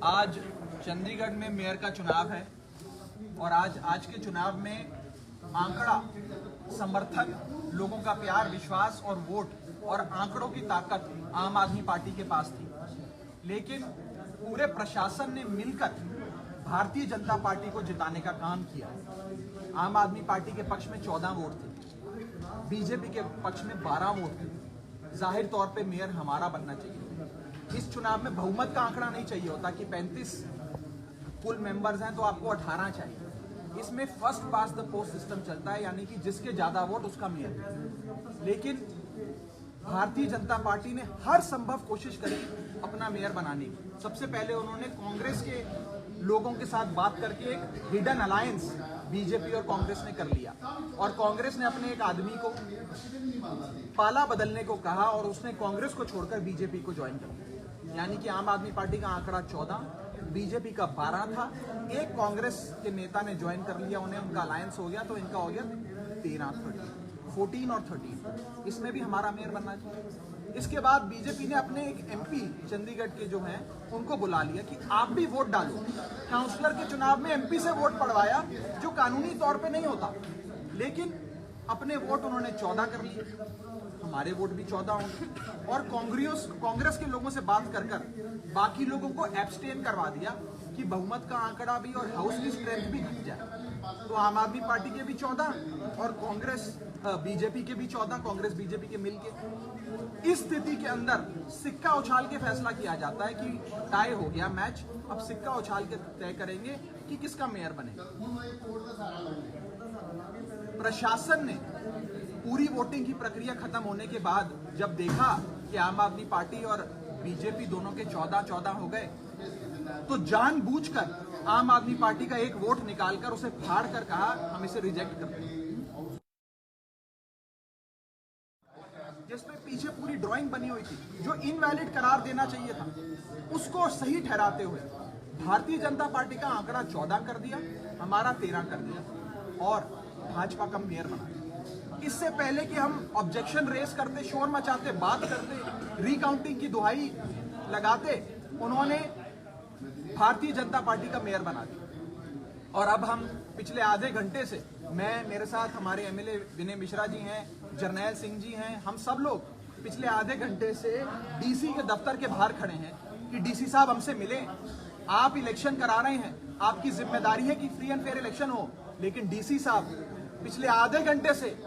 आज चंडीगढ़ में मेयर का चुनाव है और आज के चुनाव में आंकड़ा, समर्थन, लोगों का प्यार, विश्वास और वोट और आंकड़ों की ताकत आम आदमी पार्टी के पास थी। लेकिन पूरे प्रशासन ने मिलकर भारतीय जनता पार्टी को जिताने का काम किया। आम आदमी पार्टी के पक्ष में 14 वोट थे, बीजेपी के पक्ष में 12 वोट थे। जाहिर तौर पे मेयर हमारा बनना चाहिए। इस चुनाव में बहुमत का आंकड़ा नहीं चाहिए होता कि 35 कुल मेंबर्स हैं तो आपको 18 चाहिए। इसमें first pass the post system चलता है, यानी कि जिसके ज्यादा वोट उसका मेयर। लेकिन भारतीय जनता पार्टी ने हर संभव कोशिश करी अपना मेयर बनाने की। सबसे पहले उन्होंने कांग्रेस के लोगों के साथ बात करके एक हिडन अलायंस बीजेपी और कांग्रेस ने कर लिया और कांग्रेस ने अपने एक आदमी को पाला बदलने को कहा और उसने कांग्रेस को छोड़कर बीजेपी को ज्वाइन कर लिया। यानी कि आम आदमी पार्टी का आंकड़ा 14, बीजेपी का 12 था। एक कांग्रेस के नेता ने ज्वाइन कर लिया, उन्हें उनका अलायंस हो गया, तो इनका हो गया 14 और 13। इसमें भी हमारा मेयर बनना चाहिए। इसके बाद बीजेपी ने अपने एक एमपी चंडीगढ़ के जो हैं उनको बुला लिया कि आप भी वोट डालो। काउंसलर के चुनाव में एमपी से वोट पड़वाया, जो कानूनी तौर पे नहीं होता, लेकिन अपने वोट उन्होंने 14 कर लिए, हमारे वोट भी 14 होंगे। और कांग्रेस के लोगों से बात कर बाकी लोगों को एब्सटेन करवा दिया कि बहुमत का आंकड़ा भी और हाउस की स्ट्रेंथ भी घट जाए। तो आम आदमी पार्टी के भी 14 और बीजेपी के भी 14, कांग्रेस बीजेपी के मिलके। इस स्थिति के अंदर सिक्का उछाल के फैसला किया जाता है कि टाई हो गया मैच, अब सिक्का उछाल के तय करेंगे कि किसका मेयर बनेगा। प्रशासन ने पूरी वोटिंग की प्रक्रिया खत्म होने के बाद जब देखा कि आम आदमी पार्टी और बीजेपी दोनों के 14 हो गए, तो जानबूझकर आम आदमी पार्टी का एक वोट निकालकर उसे फाड़ कर कहा हम इसे रिजेक्ट करते हैं। जिसमें पीछे पूरी ड्राइंग बनी हुई थी, जो इनवैलिड करार देना चाहिए था, उसको सही ठहराते हुए भारतीय जनता पार्टी का आंकड़ा 14 कर दिया, हमारा 13 कर दिया और भाजपा का मेयर बना दिया। इससे पहले कि हम ऑब्जेक्शन रेस करते, शोर मचाते, बात करते, रिकाउंटिंग की दुहाई लगाते, उन्होंने भारतीय जनता पार्टी का मेयर बना दिया। और अब हम पिछले आधे घंटे से, मेरे साथ हमारे एमएलए विनय मिश्रा जी हैं, जरनैल सिंह जी हैं, हम सब लोग पिछले आधे घंटे से डीसी के दफ्तर के बाहर खड़े हैं कि डीसी साहब हमसे मिलें, आप इलेक्शन करा रहे हैं, आपकी जिम्मेदारी है कि फ्री एंड फेयर इलेक्शन हो। लेकिन डीसी साहब पिछले आधे घंटे से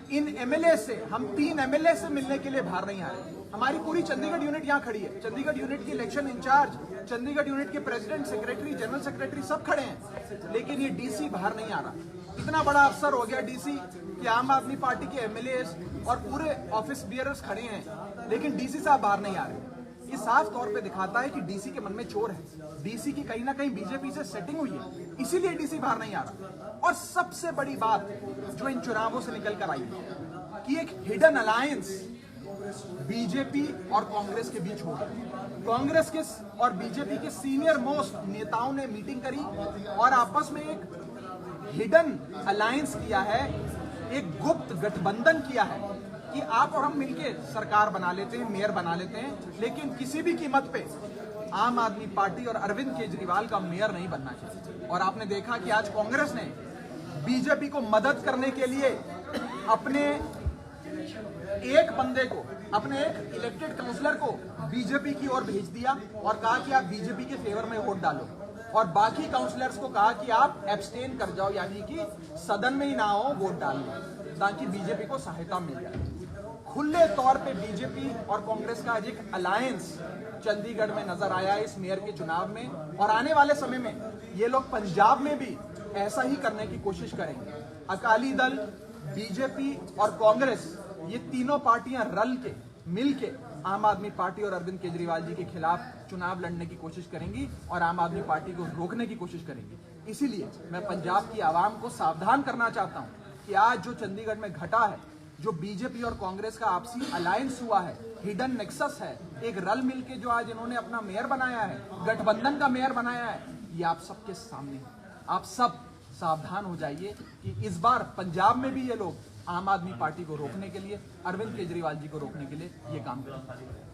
इन एमएलए से, हम 3 एमएलए से मिलने के लिए बाहर नहीं आए। हमारी पूरी चंडीगढ़ यूनिट यहाँ खड़ी है, चंडीगढ़ यूनिट की इलेक्शन इंचार्ज, चंडीगढ़ यूनिट के प्रेसिडेंट, सेक्रेटरी, जनरल सेक्रेटरी सब खड़े हैं, लेकिन ये डीसी बाहर नहीं आ रहा। इतना बड़ा अफसर हो गया डीसी कि आम आदमी पार्टी के एमएलए और पूरे ऑफिस बियरर्स खड़े हैं, लेकिन डीसी साहब बाहर नहीं आ रहे। ये साफ तौर पे दिखाता है कि डीसी के मन में चोर है, डीसी की कहीं ना कहीं बीजेपी से सेटिंग हुई है, इसीलिए डीसी बाहर नहीं आ रहा। और सबसे बड़ी बात जो इन चुनावों से निकल कर आई है कि एक हिडन अलायंस बीजेपी और कांग्रेस के बीच हो गई। कांग्रेस के और बीजेपी के सीनियर मोस्ट नेताओं ने मीटिंग करी और आपस में एक हिडन अलायंस किया है, एक गुप्त गठबंधन किया है कि आप और हम मिलके सरकार बना लेते हैं, मेयर बना लेते हैं, लेकिन किसी भी कीमत पे आम आदमी पार्टी और अरविंद केजरीवाल का मेयर नहीं बनना चाहिए। और आपने देखा कि आज कांग्रेस ने बीजेपी को मदद करने के लिए अपने एक बंदे को, अपने एक इलेक्टेड काउंसलर को बीजेपी की ओर भेज दिया और कहा कि आप बीजेपी के फेवर में वोट डालो, और बाकी काउंसलर्स को कहा कि आप एब्सटेन कर जाओ, यानी कि सदन में ही ना हो, वोट डालो, ताकि बीजेपी को सहायता मिल जाए। खुले तौर पे बीजेपी और कांग्रेस का आज एक अलायंस चंडीगढ़ में नजर आया इस मेयर के चुनाव में, और आने वाले समय में ये लोग पंजाब में भी ऐसा ही करने की कोशिश करेंगे। अकाली दल, बीजेपी और कांग्रेस, ये तीनों पार्टियां रल के, मिल के आम आदमी पार्टी और अरविंद केजरीवाल जी के खिलाफ चुनाव लड़ने की कोशिश करेंगी और आम आदमी पार्टी को रोकने की कोशिश करेंगी। इसीलिए मैं पंजाब की आवाम को सावधान करना चाहता हूं कि आज जो चंडीगढ़ में घटा है, जो बीजेपी और कांग्रेस का आपसी अलायंस हुआ है, हिडन नेक्सस है, एक रल मिलके जो आज इन्होंने अपना मेयर बनाया है, गठबंधन का मेयर बनाया है, ये आप सबके सामने है। आप सब सावधान हो जाइए कि इस बार पंजाब में भी ये लोग आम आदमी पार्टी को रोकने के लिए, अरविंद केजरीवाल जी को रोकने के लिए ये काम करेंगे।